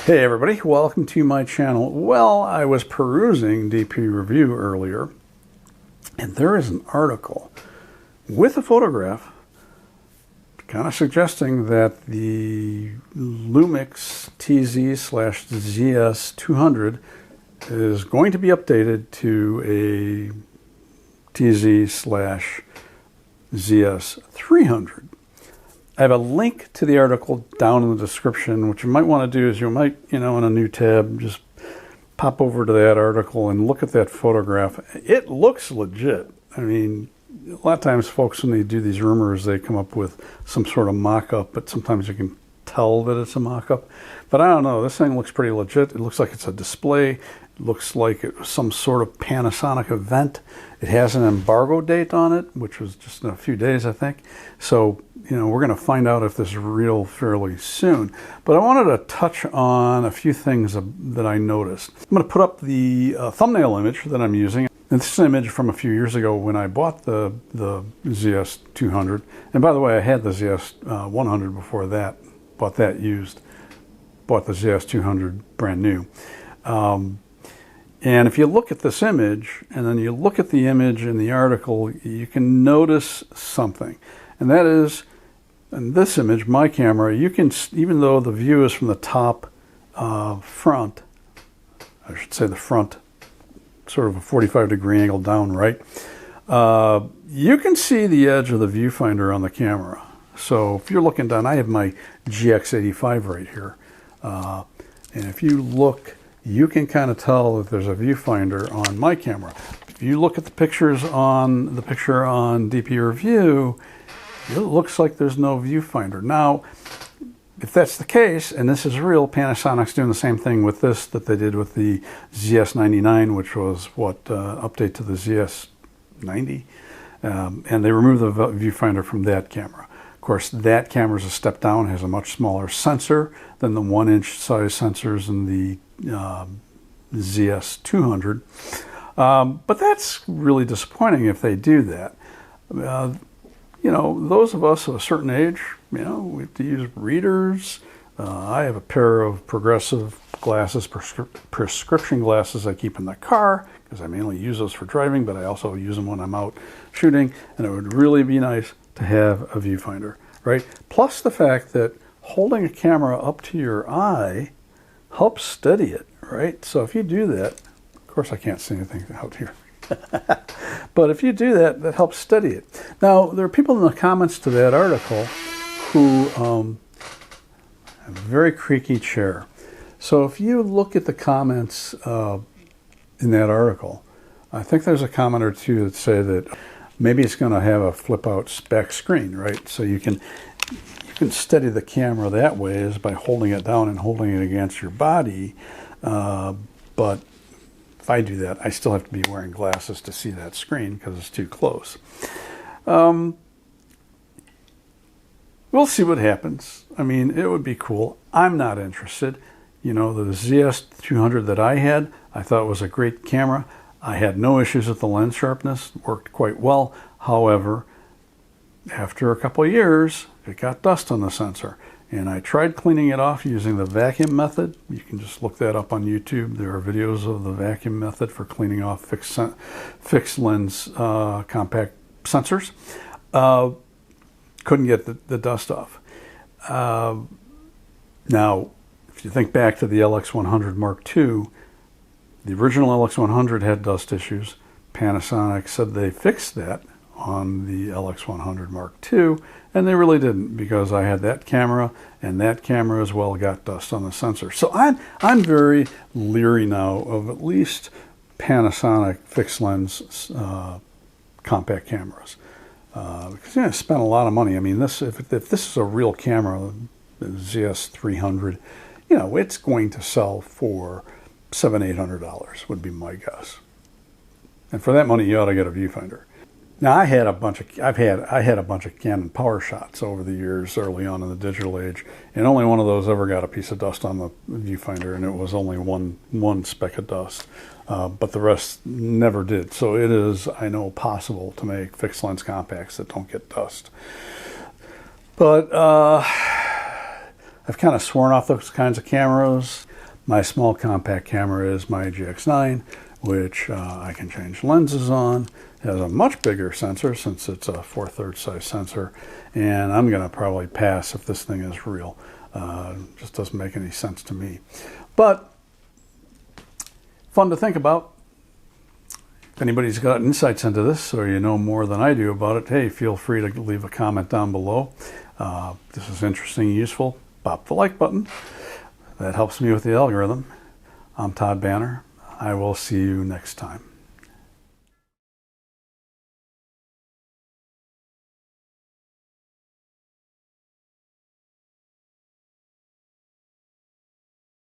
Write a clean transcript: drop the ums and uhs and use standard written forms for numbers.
Hey everybody, welcome to my channel. Well, I was perusing DPReview earlier, and there is an article with a photograph kind of suggesting that the Lumix TZ/ZS200 is going to be updated to a TZ/ZS300. I have a link to the article down in the description. What you might want to do is you might, in a new tab, just pop over to that article and look at that photograph. It looks legit. I mean, a lot of times folks, when they do these rumors, they come up with some sort of mock-up, but sometimes you can tell that it's a mock-up. But I don't know, this thing looks pretty legit. It looks like it's a display. It looks like it was some sort of Panasonic event. It has an embargo date on it, which was just in a few days, I think. So, we're going to find out if this is real fairly soon. But I wanted to touch on a few things that I noticed. I'm going to put up the thumbnail image that I'm using. And this is an image from a few years ago when I bought the ZS200. And by the way, I had the ZS100 before that. Bought that used. Bought the ZS200 brand new. And if you look at this image, and then you look at the image in the article, you can notice something. And that is, in this image, my camera, you can, even though the view is from the top front, I should say the front, sort of a 45-degree angle down, right? You can see the edge of the viewfinder on the camera. So if you're looking down, I have my GX85 right here. And if you look, you can kind of tell that there's a viewfinder on my camera. If you look at the picture on DPReview, it looks like there's no viewfinder. Now, if that's the case, and this is real, Panasonic's doing the same thing with this that they did with the ZS99, which was update to the ZS90, and they removed the viewfinder from that camera. Of course, that camera is a step down, has a much smaller sensor than the 1-inch size sensors in the ZS200. But that's really disappointing if they do that. Those of us of a certain age, we have to use readers. I have a pair of progressive glasses, prescription glasses I keep in the car because I mainly use those for driving, but I also use them when I'm out shooting, and it would really be nice to have a viewfinder, right? Plus the fact that holding a camera up to your eye helps steady it, right? So if you do that, of course I can't see anything out here. But if you do that, that helps steady it. Now, there are people in the comments to that article who have a very creaky chair. So if you look at the comments in that article, I think there's a comment or two that say that maybe it's going to have a flip-out back screen, right? So you can steady the camera that way is by holding it down and holding it against your body. But if I do that, I still have to be wearing glasses to see that screen because it's too close. We'll see what happens. I mean, it would be cool. I'm not interested. The ZS200 that I had, I thought was a great camera. I had no issues with the lens sharpness. It worked quite well. However, after a couple of years, it got dust on the sensor. And I tried cleaning it off using the vacuum method. You can just look that up on YouTube. There are videos of the vacuum method for cleaning off fixed lens compact sensors. Couldn't get the dust off. Now, if you think back to the LX100 Mark II, the original LX100 had dust issues. Panasonic said they fixed that on the LX100 Mark II, and they really didn't, because I had that camera, and that camera as well got dust on the sensor. So I'm very leery now of at least Panasonic fixed lens compact cameras, because I spent a lot of money. I mean, if this is a real camera, the ZS300, it's going to sell for $700–800 would be my guess. And for that money, you ought to get a viewfinder. Now, I had a bunch of Canon power shots over the years, early on in the digital age, and only one of those ever got a piece of dust on the viewfinder, and it was only one speck of dust, but the rest never did. So it is, I know, possible to make fixed lens compacts that don't get dust. But I've kind of sworn off those kinds of cameras. My small compact camera is my GX9, which I can change lenses on. It has a much bigger sensor since it's a 4/3 size sensor, and I'm going to probably pass if this thing is real. Just doesn't make any sense to me. But fun to think about. If anybody's got insights into this, or you know more than I do about it, hey, feel free to leave a comment down below. If this is interesting and useful, pop the like button. That helps me with the algorithm. I'm Todd Banner. I will see you next time.